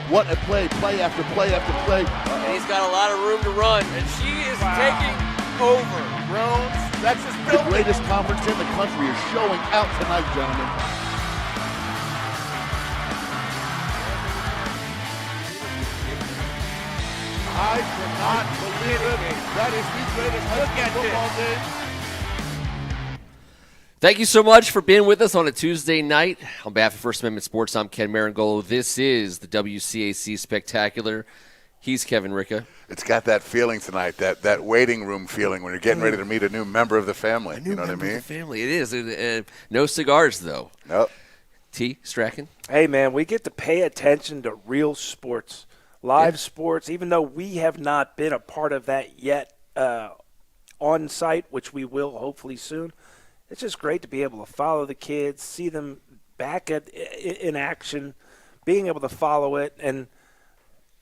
What a play after play after play. And he's got a lot of room to run, and she is taking over. Rhodes, that's the greatest conference in the country is showing out tonight, gentlemen. I cannot believe it. That is the greatest high school football game. Thank you so much for being with us on a Tuesday night. On behalf of First Amendment Sports, I'm Ken Marangolo. This is the WCAC Spectacular. He's Kevin Ricka. It's got that feeling tonight, that waiting room feeling when you're getting ready to meet a new member of the family. You know what I mean? Of the family. It is. No cigars, though. Nope. T. Strachan? Hey, man, we get to pay attention to real sports, live sports, even though we have not been a part of that yet on site, which we will hopefully soon. It's just great to be able to follow the kids, see them back in action, being able to follow it, and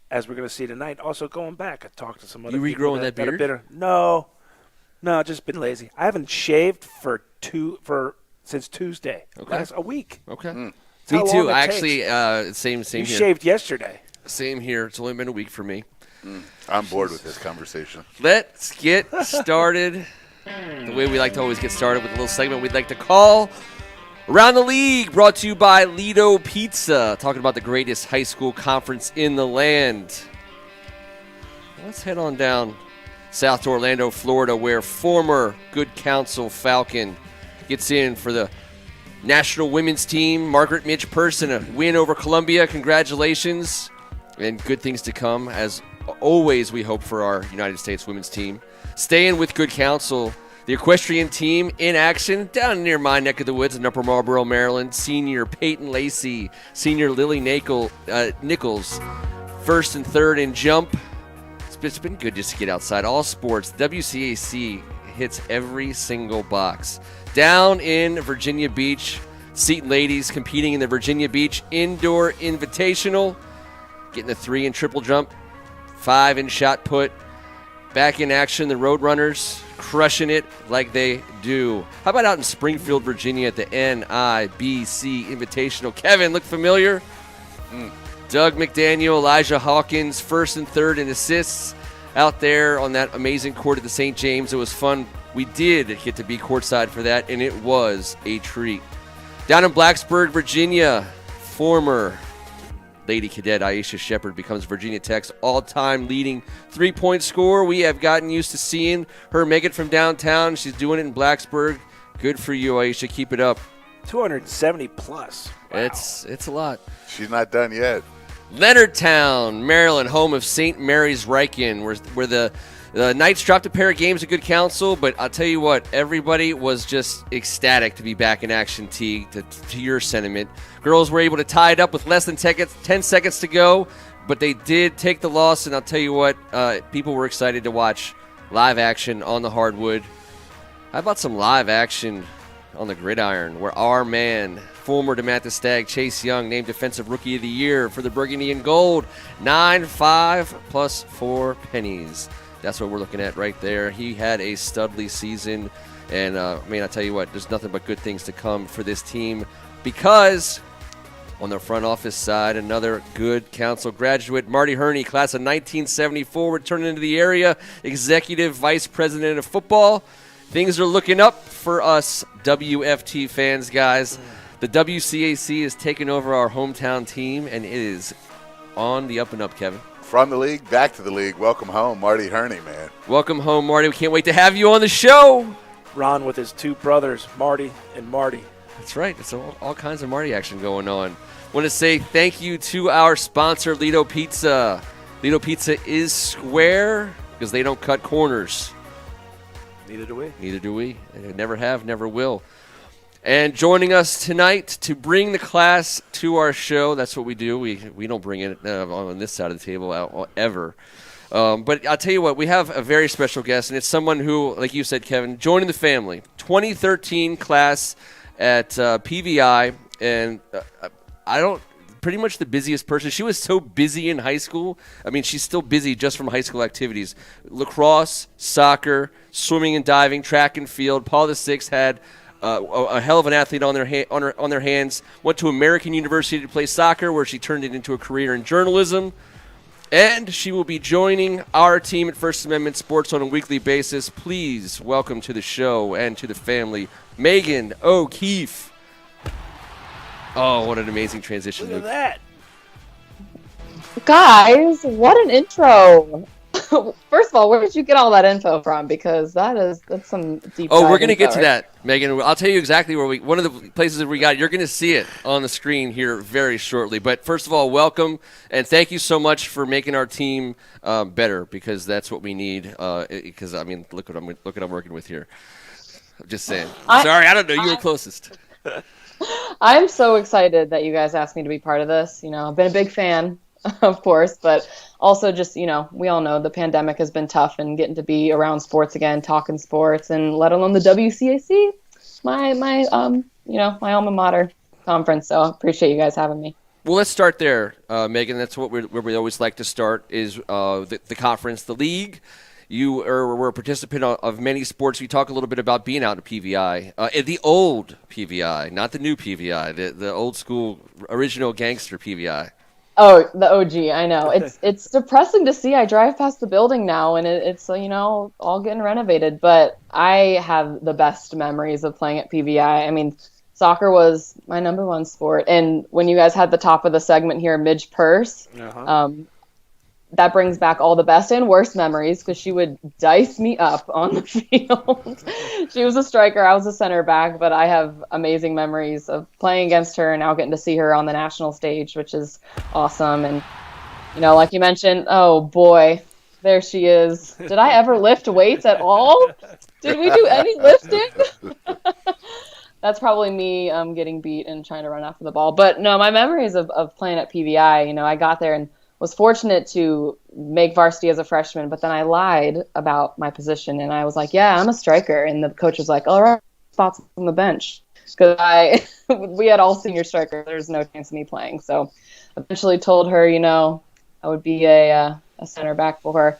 as we're going to see tonight, also going back. I talked to some other people. You regrowing that beard? Have been, no, just been lazy. I haven't shaved since Tuesday. Okay. Last a week. Okay. Me too. I actually, same you here. You shaved yesterday. Same here. It's only been a week for me. I'm bored with this conversation. Let's get started the way we like to always get started with a little segment we'd like to call Around the League, brought to you by Lido Pizza, talking about the greatest high school conference in the land. Let's head on down south to Orlando, Florida, where former Good Counsel Falcon gets in for the national women's team. Margaret Mitch Person, a win over Columbia. Congratulations. And good things to come, as always we hope for our United States women's team. Staying with Good Counsel, the equestrian team in action down near my neck of the woods in Upper Marlboro, Maryland. Senior Peyton Lacey, senior Lily Nichols, first and third in jump. It's been good just to get outside. All sports, WCAC hits every single box. Down in Virginia Beach, Seton ladies competing in the Virginia Beach Indoor Invitational, getting the 3 in triple jump, 5 in shot put. Back in action, the Roadrunners crushing it like they do. How about out in Springfield, Virginia at the NIBC Invitational? Kevin, look familiar? Doug McDaniel, Elijah Hawkins, first and third in assists out there on that amazing court at the St. James. It was fun. We did get to be courtside for that, and it was a treat. Down in Blacksburg, Virginia, former Lady Cadet Aisha Shepard becomes Virginia Tech's all-time leading three-point scorer. We have gotten used to seeing her make it from downtown. She's doing it in Blacksburg. Good for you, Aisha. Keep it up. 270 plus. Wow. It's a lot. She's not done yet. Leonardtown, Maryland, home of St. Mary's Riken, where the Knights dropped a pair of games at Good Counsel, but I'll tell you what, everybody was just ecstatic to be back in action, T, to your sentiment. Girls were able to tie it up with less than 10 seconds to go, but they did take the loss, and I'll tell you what, people were excited to watch live action on the hardwood. How about some live action on the gridiron, where our man, former DeMatha Stag Chase Young, named Defensive Rookie of the Year for the Burgundy and Gold, 9-5 plus 4 pennies. That's what we're looking at right there. He had a studly season, and I tell you what, there's nothing but good things to come for this team, because on the front office side, another Good Counsel graduate, Marty Herney, class of 1974, returning into the area, Executive Vice President of Football. Things are looking up for us WFT fans, guys. The WCAC is taking over our hometown team, and it is on the up and up, Kevin. From the league, back to the league. Welcome home, Marty Herney, man. Welcome home, Marty. We can't wait to have you on the show. Ron with his two brothers, Marty and Marty. That's right. It's all kinds of Marty action going on. Want to say thank you to our sponsor, Lido Pizza. Lido Pizza is square because they don't cut corners. Neither do we. Neither do we. Never have, never will. And joining us tonight to bring the class to our show, that's what we do. We don't bring it on this side of the table ever. But I'll tell you what, we have a very special guest, and it's someone who, like you said, Kevin, joining the family. 2013 class at PVI, and pretty much the busiest person. She was so busy in high school. I mean, she's still busy just from high school activities. Lacrosse, soccer, swimming and diving, track and field. Paul VI had a hell of an athlete on their hands. Went to American University to play soccer, where she turned it into a career in journalism. And she will be joining our team at First Amendment Sports on a weekly basis. Please welcome to the show and to the family, Megan O'Keefe. Oh, what an amazing transition. Look at that. Guys, what an intro. First of all, where did you get all that info from? Because that's some deep Oh, we're going to info, get to that, Megan. I'll tell you exactly where one of the places that we got. You're going to see it on the screen here very shortly. But first of all, welcome, and thank you so much for making our team better, because that's what we need. Because, I mean, look what I'm working with here. I'm just saying. Sorry, I don't know. You were closest. I'm so excited that you guys asked me to be part of this. You know, I've been a big fan, of course, but also just, you know, we all know the pandemic has been tough, and getting to be around sports again, talking sports, and let alone the WCAC, my alma mater conference. So I appreciate you guys having me. Well, let's start there, Megan. That's where we always like to start is the conference, the league. You were a participant of many sports. You talk a little bit about being out at PVI, the old PVI, not the new PVI, the old school original gangster PVI. Oh, the OG, I know. It's depressing to see. I drive past the building now, and it's all getting renovated. But I have the best memories of playing at PVI. I mean, soccer was my number one sport. And when you guys had the top of the segment here, Midge Purse, that brings back all the best and worst memories, because she would dice me up on the field. She was a striker. I was a center back, but I have amazing memories of playing against her and now getting to see her on the national stage, which is awesome. And, like you mentioned, oh boy, there she is. Did I ever lift weights at all? Did we do any lifting? That's probably me getting beat and trying to run after the ball. But no, my memories of playing at PVI, I got there and was fortunate to make varsity as a freshman, but then I lied about my position, and I was like, yeah, I'm a striker. And the coach was like, all right, spots on the bench. Because we had all senior strikers. There's no chance of me playing. So eventually told her, I would be a center back for her.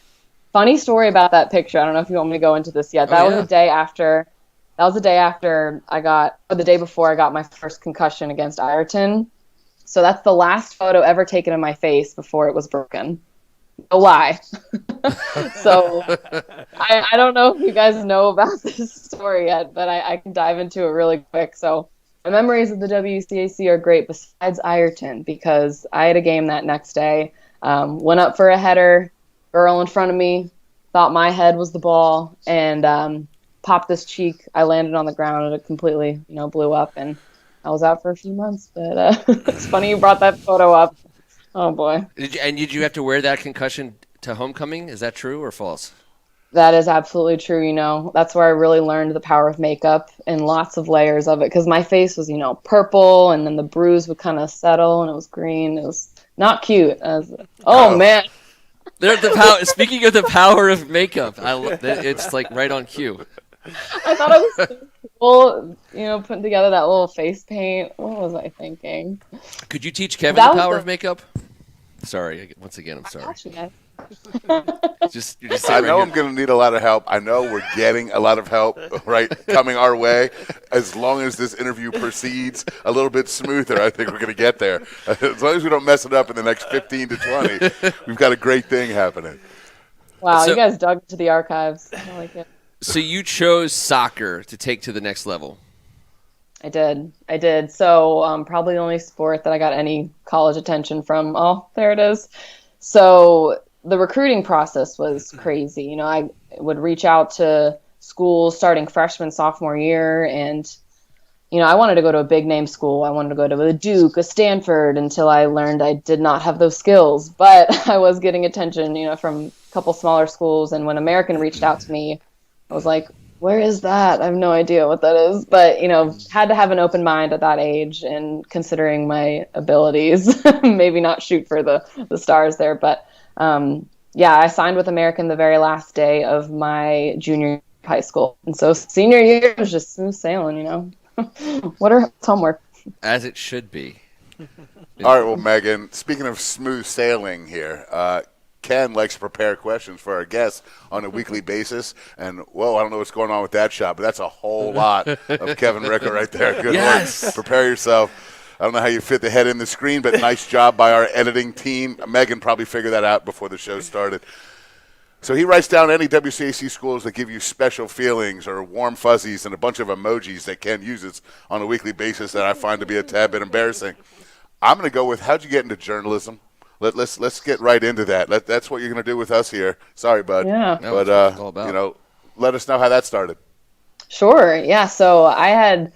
Funny story about that picture. I don't know if you want me to go into this yet. That was the day after the day before I got my first concussion against Ireton. So that's the last photo ever taken of my face before it was broken. No lie. So I don't know if you guys know about this story yet, but I can dive into it really quick. So my memories of the WCAC are great besides Ireton, because I had a game that next day, went up for a header, girl in front of me, thought my head was the ball, and popped this cheek. I landed on the ground and it completely, blew up, and I was out for a few months, but it's funny you brought that photo up. Oh, boy. Did you have to wear that concussion to homecoming? Is that true or false? That is absolutely true, That's where I really learned the power of makeup and lots of layers of it, because my face was, purple, and then the bruise would kind of settle, and it was green. It was not cute. Man. Speaking of the power of makeup, it's like right on cue. I thought it was so cool, putting together that little face paint. What was I thinking? Could you teach Kevin the power of makeup? Sorry, once again, I'm sorry. I got you guys. I know I'm going to need a lot of help. I know we're getting a lot of help, right, coming our way. As long as this interview proceeds a little bit smoother, I think we're going to get there. As long as we don't mess it up in the next 15 to 20, we've got a great thing happening. Wow, you guys dug into the archives. I like it. So you chose soccer to take to the next level. I did. So probably the only sport that I got any college attention from. Oh, there it is. So the recruiting process was crazy. I would reach out to schools starting freshman, sophomore year, and I wanted to go to a big name school. I wanted to go to a Duke, a Stanford, until I learned I did not have those skills. But I was getting attention, from a couple smaller schools. And when American reached out to me, I was like, where is that? I have no idea what that is. But, had to have an open mind at that age, and considering my abilities, maybe not shoot for the stars there. But, I signed with American the very last day of my junior year of high school. And so senior year was just smooth sailing, What are homework? As it should be. All right, well, Megan, speaking of smooth sailing here, Ken likes to prepare questions for our guests on a weekly basis. And, whoa, I don't know what's going on with that shot, but that's a whole lot of Kevin Ricker right there. Good work. Prepare yourself. I don't know how you fit the head in the screen, but nice job by our editing team. Megan probably figured that out before the show started. So he writes down any WCAC schools that give you special feelings or warm fuzzies and a bunch of emojis that Ken uses on a weekly basis that I find to be a tad bit embarrassing. I'm going to go with, how'd you get into journalism? Let's get right into that. That's what you're going to do with us here. Sorry, bud. Yeah. No, but all about. Let us know how that started. Sure. Yeah. So I had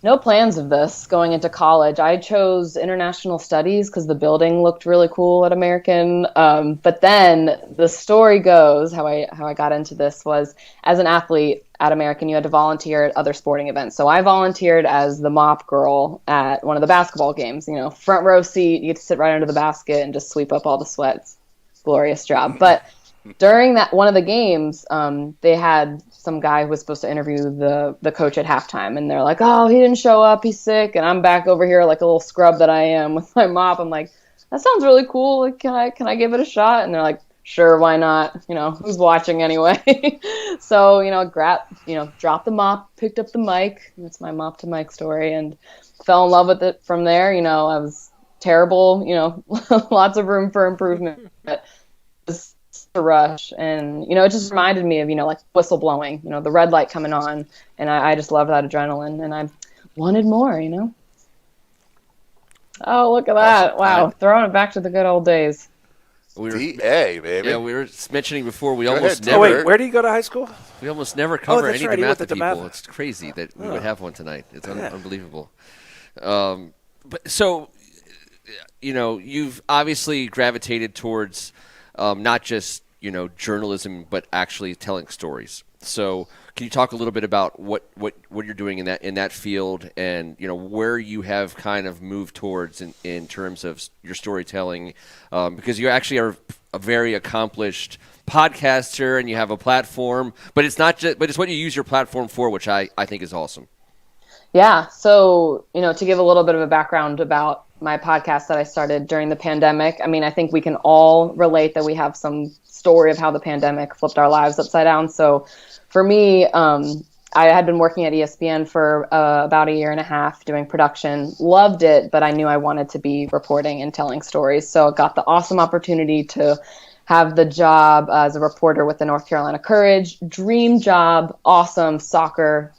no plans of this going into college. I chose international studies because the building looked really cool at American. But then the story goes, how I got into this was, as an athlete at American, you had to volunteer at other sporting events. So I volunteered as the mop girl at one of the basketball games. Front row seat, you get to sit right under the basket and just sweep up all the sweat. Glorious job. But during that one of the games, they had some guy who was supposed to interview the coach at halftime, and they're like, "Oh, he didn't show up. He's sick." And I'm back over here like a little scrub that I am with my mop. I'm like, "That sounds really cool. Like, can I give it a shot?" And they're like, "Sure, why not? Who's watching anyway?" So dropped the mop, picked up the mic. That's my mop to mic story, and fell in love with it from there. I was terrible. Lots of room for improvement. But a rush, and it just reminded me of like whistle blowing, the red light coming on, and I just loved that adrenaline, and I wanted more. Oh, look at that. Wow, throwing it back to the good old days. DA, baby. Yeah, we were mentioning before we almost never. Oh wait, where do you go to high school? We almost never cover any right. DeMatha people. It's crazy that we would have one tonight. It's unbelievable. But so, you've obviously gravitated towards not just journalism, but actually telling stories. So can you talk a little bit about what you're doing in that field, and where you have kind of moved towards in terms of your storytelling, because you actually are a very accomplished podcaster and you have a platform, but it's what you use your platform for, which I think is awesome. Yeah. So, to give a little bit of a background about my podcast that I started during the pandemic, I think we can all relate that we have some story of how the pandemic flipped our lives upside down. So for me, I had been working at ESPN for about a year and a half doing production, loved it, but I knew I wanted to be reporting and telling stories. So I got the awesome opportunity to have the job as a reporter with the North Carolina Courage. Dream job, awesome, soccer,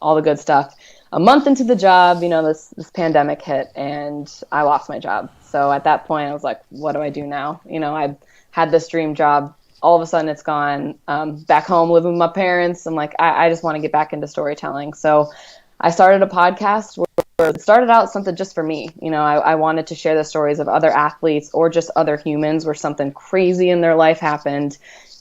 all the good stuff. A month into the job, this pandemic hit and I lost my job. So at that point I was like, what do I do now? I had this dream job. All of a sudden it's gone. Back home living with my parents. I'm like, I just want to get back into storytelling. So I started a podcast where it started out something just for me. I wanted to share the stories of other athletes or just other humans where something crazy in their life happened,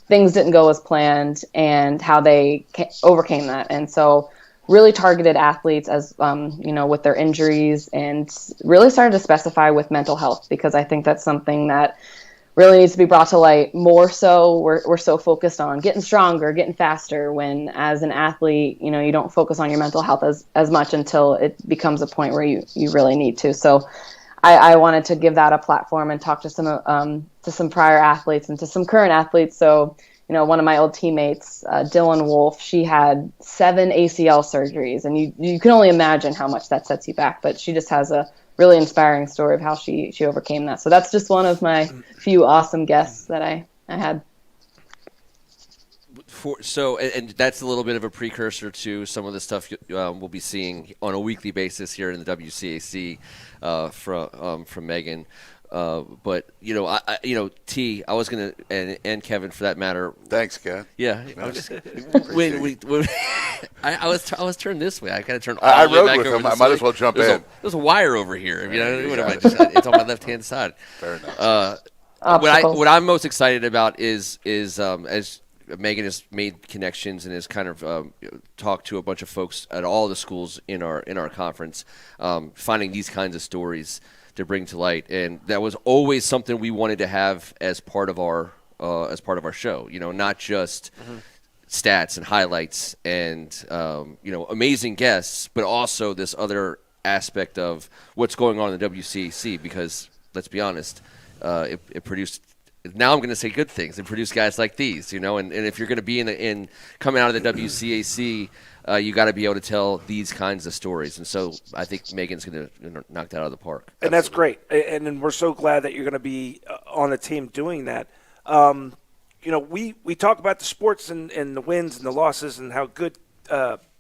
things didn't go as planned, and how they overcame that. And so really targeted athletes as, with their injuries, and really started to specify with mental health, because I think that's something that really needs to be brought to light more so. We're so focused on getting stronger, getting faster, when as an athlete, you don't focus on your mental health as much until it becomes a point where you really need to. So I wanted to give that a platform and talk to some prior athletes and to some current athletes. So, one of my old teammates, Dylan Wolf, she had 7 ACL surgeries, and you can only imagine how much that sets you back. But she just has a really inspiring story of how she overcame that. So that's just one of my few awesome guests that I had. And that's a little bit of a precursor to some of the stuff we'll be seeing on a weekly basis here in the WCAC from Megan. But T, I was gonna, and Kevin for that matter. Thanks, Kev. Yeah, I was turned this way. I kind of turned. I rode with him. I might as well jump in. There's a wire over here. It's on my left hand side. Fair enough. What I'm most excited about is as Megan has made connections and has kind of talked to a bunch of folks at all the schools in our conference, finding these kinds of stories to bring to light, and that was always something we wanted to have as part of our show. Not just stats and highlights and amazing guests, but also this other aspect of what's going on in the WCAC. Because let's be honest, it produced now I'm going to say good things and produce guys like these, and if you're going to be in coming out of the WCAC, you got to be able to tell these kinds of stories. And so I think Megan's going to knock that out of the park. And that's great. And we're so glad that you're going to be on the team doing that. We talk about the sports and the wins and the losses and how good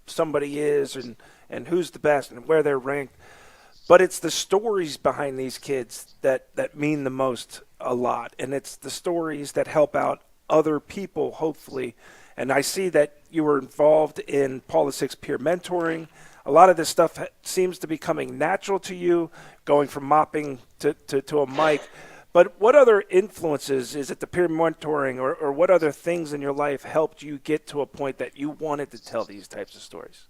somebody is and who's the best and where they're ranked. But it's the stories behind these kids that mean the most a lot. And it's the stories that help out other people, hopefully. And I see that you were involved in Paula Six peer mentoring. A lot of this stuff seems to be coming natural to you, going from mopping to a mic. But what other influences, is it the peer mentoring or what other things in your life helped you get to a point that you wanted to tell these types of stories?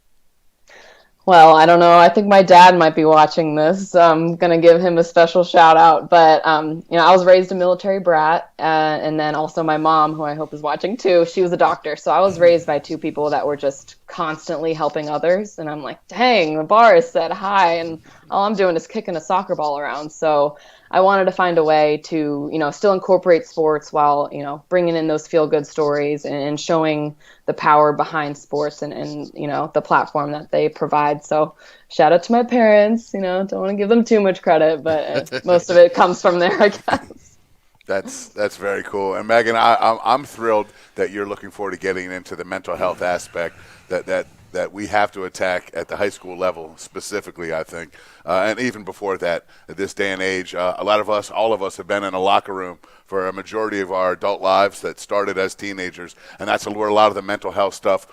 Well, I don't know. I think my dad might be watching this. So I'm going to give him a special shout out. But, I was raised a military brat. And then also my mom, who I hope is watching too, she was a doctor. So I was raised by two people that were just constantly helping others. And I'm like, dang, the bar is set high. And all I'm doing is kicking a soccer ball around. So I wanted to find a way to, still incorporate sports while, bringing in those feel-good stories and showing the power behind sports and the platform that they provide. So shout out to my parents, don't want to give them too much credit, but most of it comes from there, I guess. That's very cool. And Megan, I'm thrilled that you're looking forward to getting into the mental health aspect that we have to attack at the high school level specifically, I think. And even before that, at this day and age, all of us have been in a locker room for a majority of our adult lives that started as teenagers. And that's where a lot of the mental health stuff,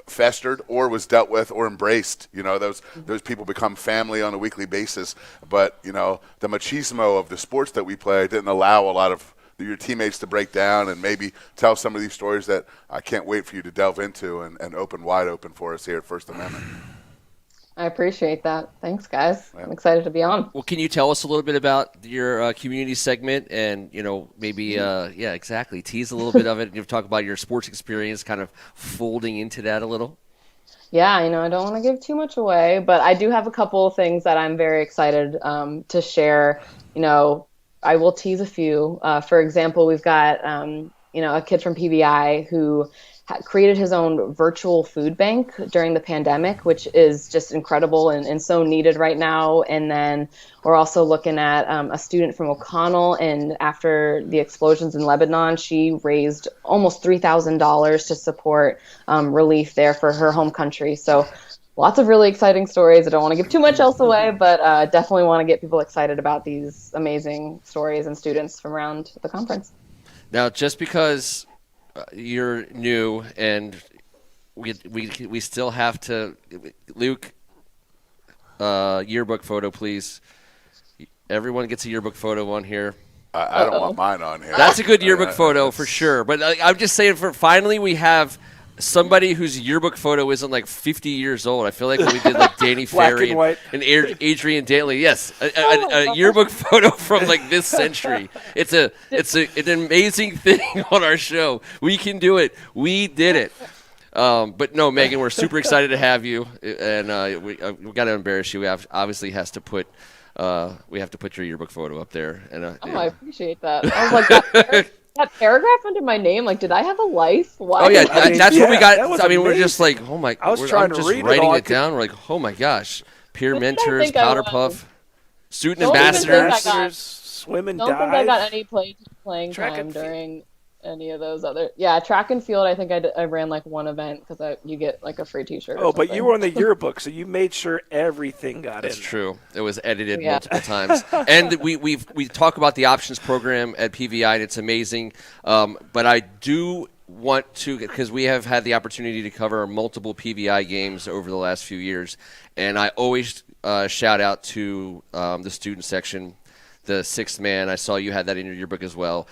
festered or was dealt with or embraced. Those people become family on a weekly basis. But, the machismo of the sports that we play didn't allow a lot of your teammates to break down and maybe tell some of these stories that I can't wait for you to delve into and open wide open for us here at First Amendment. I appreciate that. Thanks, guys. I'm excited to be on. Well, can you tell us a little bit about your community segment and, maybe, exactly, tease a little bit of it and talk about your sports experience, kind of folding into that a little? Yeah, I don't want to give too much away, but I do have a couple of things that I'm very excited to share. I will tease a few. For example, we've got, a kid from PBI who created his own virtual food bank during the pandemic, which is just incredible and so needed right now. And then we're also looking at a student from O'Connell, and after the explosions in Lebanon, she raised almost $3,000 to support relief there for her home country. So lots of really exciting stories. I don't want to give too much else away, but definitely want to get people excited about these amazing stories and students from around the conference. Now, just because you're new and we still have to, Luke, yearbook photo, please. Everyone gets a yearbook photo on here. I don't want mine on here. That's a good yearbook photo for sure. But I'm just saying, finally we have somebody whose yearbook photo isn't like 50 years old. I feel like when we did like Danny Ferry and Adrian Daly. Yes, a yearbook photo from like this century. It's an amazing thing on our show. We can do it. We did it. But no, Megan, we're super excited to have you, and we got to embarrass you. We obviously have to put your yearbook photo up there. And I appreciate that. I was like, that paragraph under my name, like, did I have a life? Why? Oh, yeah, that's what we got. I mean, we're just like, oh, my. I was trying to read writing it down. We're like, oh, my gosh. Peer mentors, Powder Puff, student ambassadors. Swim and dive. dive. Don't think I got any playing time during any of those other. Yeah, track and field, I think I ran like one event because you get like a free T-shirt. Oh, but you were on the yearbook, so you made sure everything got in. That's true. It was edited multiple times. And we talk about the options program at PVI, and it's amazing. But I do want to, because we have had the opportunity to cover multiple PVI games over the last few years, and I always shout out to the student section, the sixth man. I saw you had that in your yearbook as well.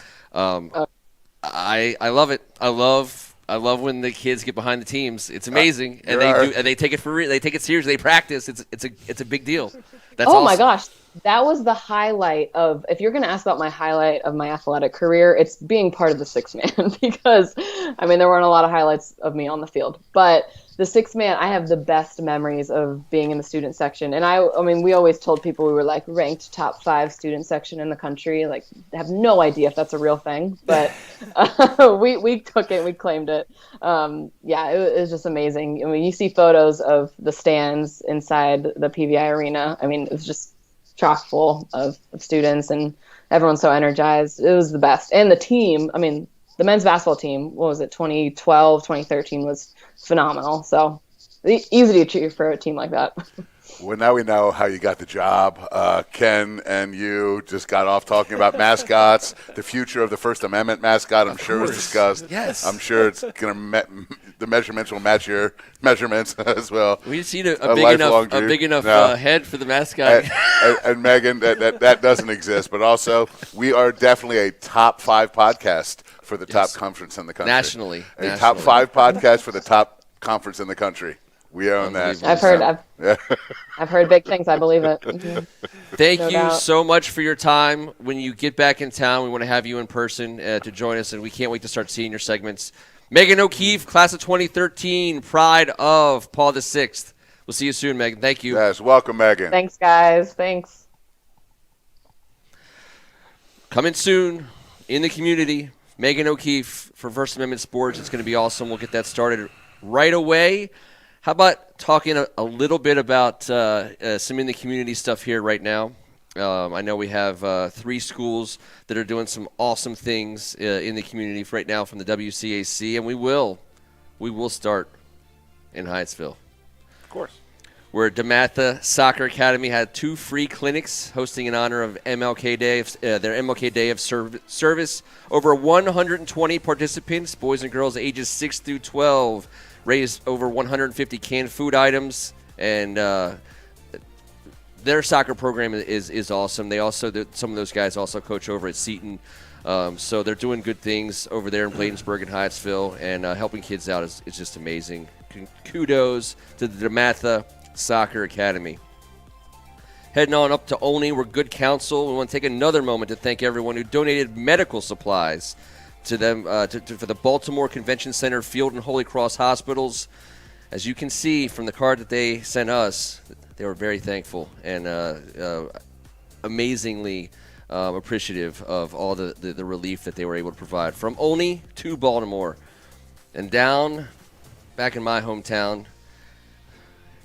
I love it. I love when the kids get behind the teams. It's amazing, and they take it for real. They take it seriously. They practice. It's a big deal. That's awesome. My gosh, that was the highlight of, if you're going to ask about my highlight of my athletic career, it's being part of the six man because, I mean, there weren't a lot of highlights of me on the field, but the six man, I have the best memories of being in the student section. And I mean, we always told people we were like ranked top 5 student section in the country. Like, have no idea if that's a real thing, but we took it, we claimed it. Yeah, it was just amazing. I mean, you see photos of the stands inside the PVI arena. I mean, it was just chock full of students and everyone's so energized. It was the best. And the team, I mean, the men's basketball team, what was it, 2012, 2013 was phenomenal. So easy to cheer for a team like that. Well, now we know how you got the job. Ken and you just got off talking about mascots. The future of the First Amendment mascot, I'm sure, was discussed. Yes. I'm sure it's going to the measurements will match your measurements as well. We just need a big enough head for the mascot. And Megan, that doesn't exist. But also, we are definitely a top 5 podcast for the top conference in the country. Nationally. Top 5 podcast for the top conference in the country. We own that. I've heard big things. I believe it. Mm-hmm. Thank you so much for your time. When you get back in town, we want to have you in person to join us, and we can't wait to start seeing your segments. Megan O'Keefe, class of 2013, pride of Paul VI. We'll see you soon, Megan. Thank you. Yes, welcome, Megan. Thanks, guys. Thanks. Coming soon in the community, Megan O'Keefe for First Amendment Sports. It's going to be awesome. We'll get that started right away. How about talking a little bit about some in the community stuff here right now? I know we have 3 schools that are doing some awesome things in the community right now from the WCAC, and we will start in Hyattsville. Of course. Where DeMatha Soccer Academy had 2 free clinics hosting in honor of MLK Day, their MLK Day of Service. Over 120 participants, boys and girls ages 6 through 12, raised over 150 canned food items, and their soccer program is awesome. They also, some of those guys also coach over at Seton, so they're doing good things over there in Bladensburg and Hyattsville, and helping kids out is just amazing. Kudos to the DeMatha Soccer Academy. Heading on up to Olney, we're Good Counsel. We want to take another moment to thank everyone who donated medical supplies to them for the Baltimore Convention Center, Field and Holy Cross hospitals. As you can see from the card that they sent us, they were very thankful and amazingly appreciative of all the relief that they were able to provide. From Olney to Baltimore and down back in my hometown,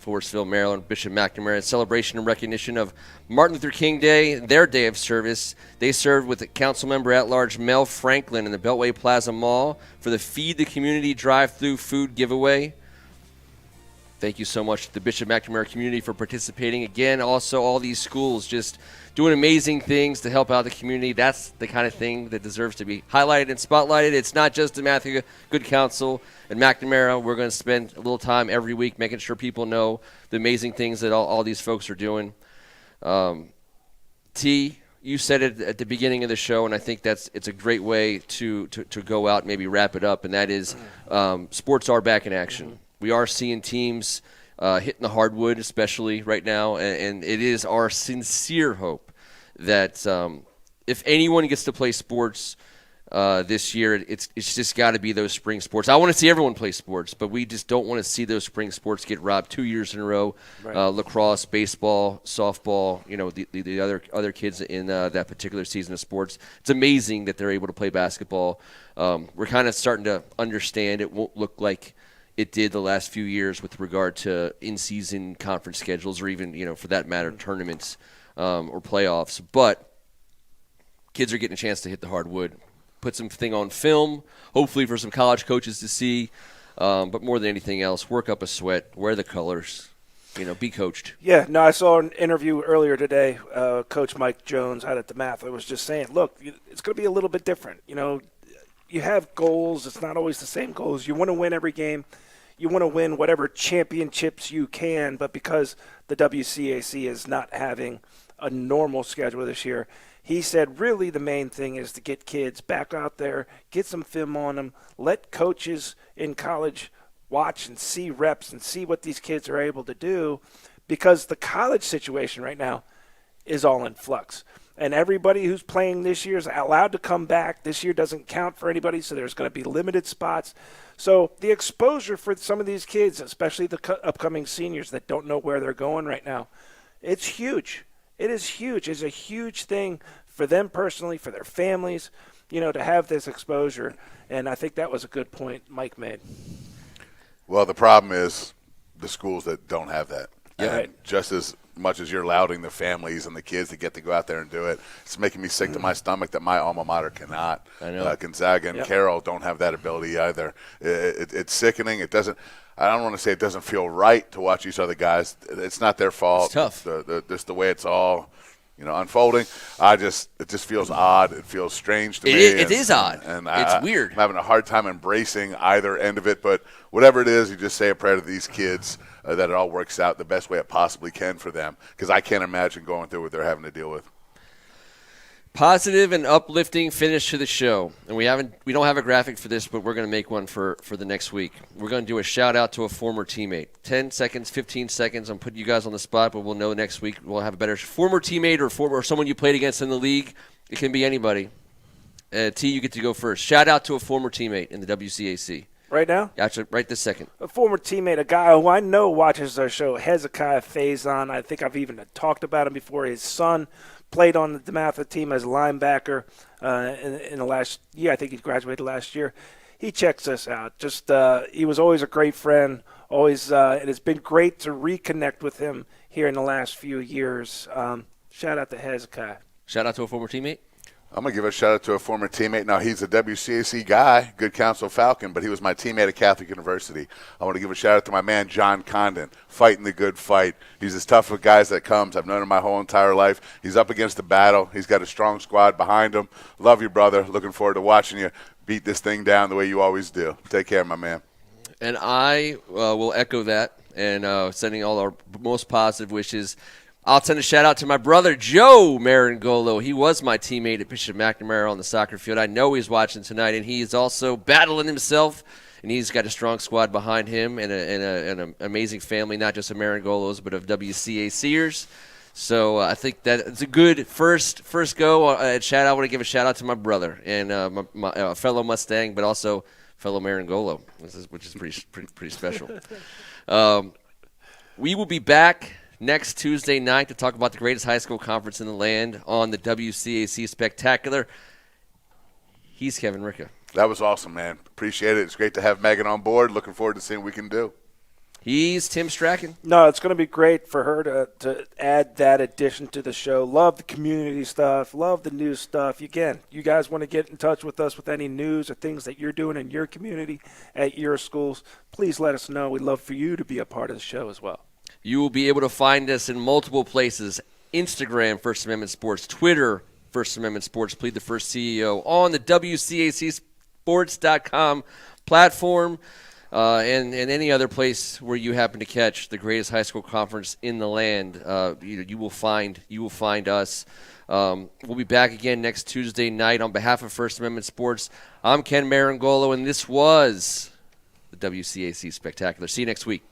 Forestville, Maryland, Bishop McNamara, in celebration and recognition of Martin Luther King Day, their day of service. They served with the council member at large Mel Franklin in the Beltway Plaza Mall for the Feed the Community drive-through food giveaway. Thank you so much to the Bishop McNamara community for participating. Again, also all these schools just doing amazing things to help out the community. That's the kind of thing that deserves to be highlighted and spotlighted. It's not just the Matthew Good Counsel and McNamara. We're going to spend a little time every week making sure people know the amazing things that all these folks are doing. T, you said it at the beginning of the show, and I think it's a great way to go out and maybe wrap it up, and that is sports are back in action. We are seeing teams hitting the hardwood, especially right now, and it is our sincere hope that if anyone gets to play sports this year, it's just got to be those spring sports. I want to see everyone play sports, but we just don't want to see those spring sports get robbed 2 years in a row. Right. Lacrosse, baseball, softball, the other kids in that particular season of sports. It's amazing that they're able to play basketball. We're kind of starting to understand it won't look like it did the last few years with regard to in-season conference schedules or even, for that matter, tournaments or playoffs. But kids are getting a chance to hit the hardwood, put something on film, hopefully for some college coaches to see. But more than anything else, work up a sweat, wear the colors, be coached. Yeah, no, I saw an interview earlier today. Coach Mike Jones out at DeMatha was just saying, look, it's going to be a little bit different. You have goals. It's not always the same goals. You want to win every game. You want to win whatever championships you can, but because the WCAC is not having a normal schedule this year, he said really the main thing is to get kids back out there, get some film on them, let coaches in college watch and see reps and see what these kids are able to do, because the college situation right now is all in flux. And everybody who's playing this year is allowed to come back. This year doesn't count for anybody, so there's going to be limited spots. So the exposure for some of these kids, especially the upcoming seniors that don't know where they're going right now, it's huge. It is huge. It's a huge thing for them personally, for their families, to have this exposure. And I think that was a good point Mike made. Well, the problem is the schools that don't have that. Yeah. And just as much as you're lauding the families and the kids that get to go out there and do it, it's making me sick to my stomach that my alma mater cannot. I know. Gonzaga and Carroll don't have that ability either. It's sickening. It doesn't. I don't want to say it doesn't feel right to watch these other guys. It's not their fault. It's tough. Just the way it's all, unfolding. It just feels odd. It feels strange to me. It is odd. And it's weird. I'm having a hard time embracing either end of it. But whatever it is, you just say a prayer to these kids that it all works out the best way it possibly can for them. Because I can't imagine going through what they're having to deal with. Positive and uplifting finish to the show. And we don't have a graphic for this, but we're going to make one for the next week. We're going to do a shout-out to a former teammate. 10 seconds, 15 seconds. I'm putting you guys on the spot, but we'll know next week. We'll have a better former teammate or someone you played against in the league. It can be anybody. T, you get to go first. Shout-out to a former teammate in the WCAC. Right now? Actually, right this second. A former teammate, a guy who I know watches our show, Hezekiah Faison. I think I've even talked about him before. His son played on the DeMatha team as a linebacker in the last year. I think he graduated last year. He checks us out. He was always a great friend. Always, it has been great to reconnect with him here in the last few years. Shout out to Hezekiah. Shout out to a former teammate. I'm going to give a shout-out to a former teammate. Now, he's a WCAC guy, Good Counsel Falcon, but he was my teammate at Catholic University. I want to give a shout-out to my man, John Condon, fighting the good fight. He's as tough a guy as that comes. I've known him my whole entire life. He's up against the battle. He's got a strong squad behind him. Love you, brother. Looking forward to watching you beat this thing down the way you always do. Take care, my man. And I will echo that and sending all our most positive wishes. I'll send a shout-out to my brother, Joe Marangolo. He was my teammate at Bishop McNamara on the soccer field. I know he's watching tonight, and he is also battling himself, and he's got a strong squad behind him and an amazing family, not just of Marangolos, but of WCACers. So I think that it's a good first go at shout-out. I want to give a shout-out to my brother and my fellow Mustang, but also fellow Marangolo, which is pretty special. We will be back next Tuesday night to talk about the greatest high school conference in the land on the WCAC Spectacular. He's Kevin Ricca. That was awesome, man. Appreciate it. It's great to have Megan on board. Looking forward to seeing what we can do. He's Tim Strachan. No, it's going to be great for her to add that addition to the show. Love the community stuff. Love the news stuff. Again, you guys want to get in touch with us with any news or things that you're doing in your community at your schools, please let us know. We'd love for you to be a part of the show as well. You will be able to find us in multiple places. Instagram, First Amendment Sports. Twitter, First Amendment Sports. Plead the First CEO. On the WCACsports.com platform and any other place where you happen to catch the greatest high school conference in the land. You will find us. We'll be back again next Tuesday night. On behalf of First Amendment Sports, I'm Ken Marangolo, and this was the WCAC Spectacular. See you next week.